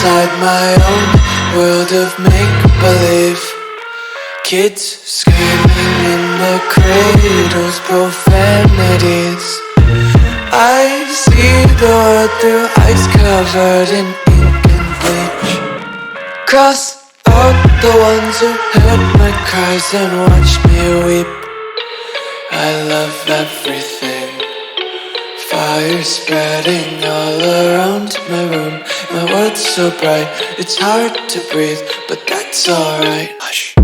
inside my own world of make-believe. Kids screaming in the cradles, profanities. I see the world through ice covered in ink and bleach. Cross out the ones who heard my cries and watched me weep. I love everything. Fire spreading all around my room. My world's so bright, it's hard to breathe, but that's alright. Hush.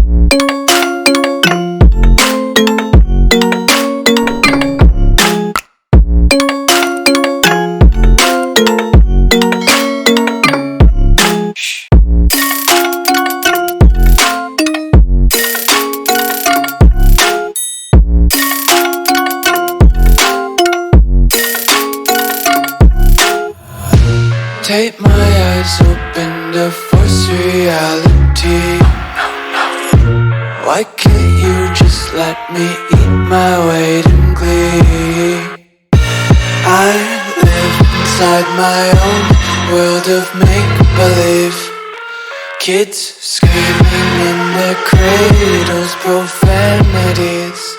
Tape my eyes open to force reality. Why can't you just let me eat my weight in glee? I live inside my own world of make-believe. Kids screaming in their cradles, profanities.